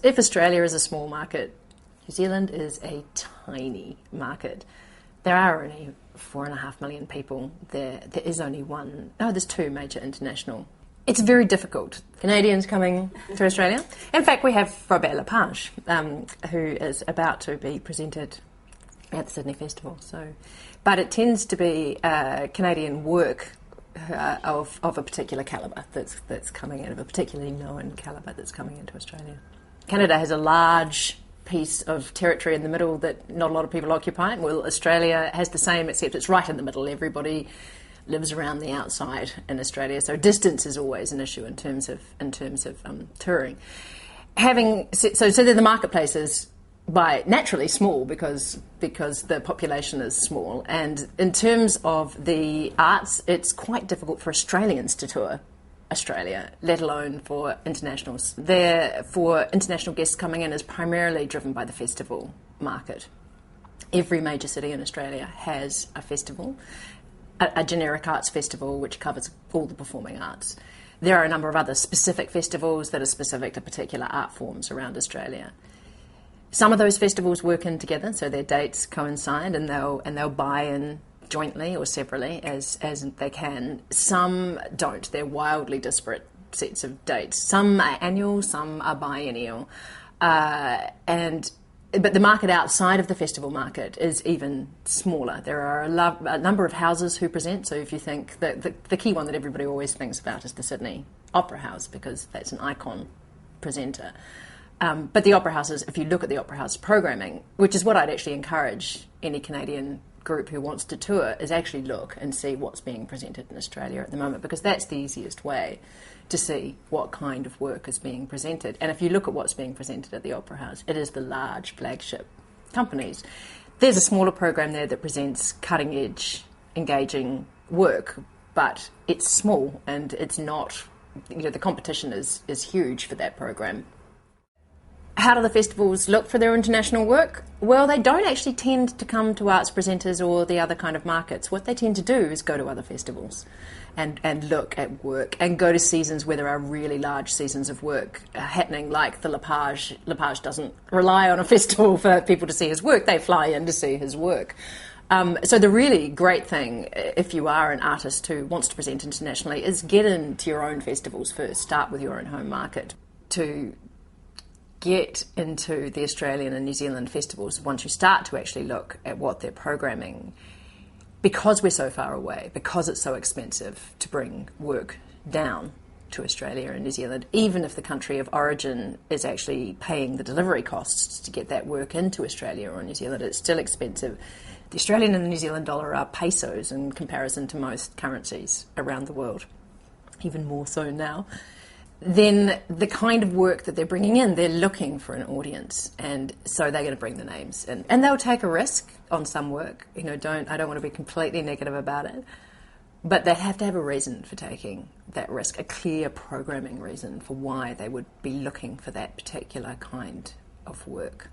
if Australia is a small market, New Zealand is a tiny market. There are only 4.5 million people. There is only there's two major international. It's very difficult. Canadians coming to Australia. In fact, we have Robert Lepage, who is about to be presented at the Sydney Festival. But it tends to be Canadian work of a particular calibre that's coming in, of a particularly known calibre that's coming into Australia. Canada has a large piece of territory in the middle that not a lot of people occupy. Well, Australia has the same, except it's right in the middle. Everybody lives around the outside in Australia, so distance is always an issue in terms of touring. So then the marketplace is by naturally small because the population is small, and in terms of the arts, it's quite difficult for Australians to tour Australia, let alone for internationals. For international guests coming in is primarily driven by the festival market. Every major city in Australia has a festival, a generic arts festival which covers all the performing arts. There are a number of other specific festivals that are specific to particular art forms around Australia. Some of those festivals work in together, so their dates coincide, and they'll buy in jointly or separately as they can. Some don't. They're wildly disparate sets of dates. Some are annual, some are biennial. But the market outside of the festival market is even smaller. There are a number of houses who present. So if you think that the key one that everybody always thinks about is the Sydney Opera House, because that's an icon presenter. But the opera houses, if you look at the opera house programming, which is what I'd actually encourage any Canadian group who wants to tour, is actually look and see what's being presented in Australia at the moment, because that's the easiest way to see what kind of work is being presented. And if you look at what's being presented at the Opera House, it is the large flagship companies. There's a smaller program there that presents cutting-edge, engaging work, but it's small and it's not, the competition is huge for that program. How do the festivals look for their international work? Well, they don't actually tend to come to arts presenters or the other kind of markets. What they tend to do is go to other festivals and look at work and go to seasons where there are really large seasons of work happening, like the Lepage. Lepage doesn't rely on a festival for people to see his work. They fly in to see his work. So the really great thing, if you are an artist who wants to present internationally, is get into your own festivals first. Start with your own home market. To get into the Australian and New Zealand festivals, once you start to actually look at what they're programming, because we're so far away, because it's so expensive to bring work down to Australia and New Zealand, even if the country of origin is actually paying the delivery costs to get that work into Australia or New Zealand, it's still expensive. The Australian and the New Zealand dollar are pesos in comparison to most currencies around the world, even more so now. Then the kind of work that they're bringing in, they're looking for an audience, and so they're going to bring the names in. And they'll take a risk on some work. I don't want to be completely negative about it, but they have to have a reason for taking that risk, a clear programming reason for why they would be looking for that particular kind of work.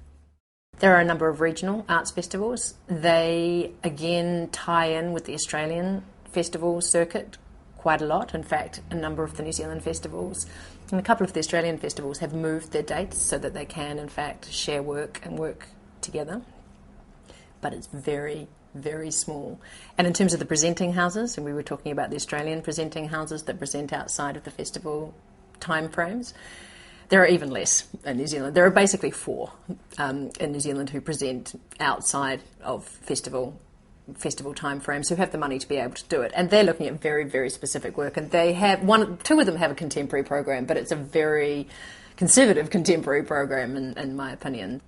There are a number of regional arts festivals. They, again, tie in with the Australian festival circuit quite a lot. In fact, a number of the New Zealand festivals and a couple of the Australian festivals have moved their dates so that they can, in fact, share work and work together. But it's very, very small. And in terms of the presenting houses, and we were talking about the Australian presenting houses that present outside of the festival timeframes, there are even less in New Zealand. There are basically 4 in New Zealand who present outside of festival timeframes, who have the money to be able to do it, and they're looking at very, very specific work. And they have 2 of them have a contemporary program, but it's a very conservative contemporary program, in my opinion.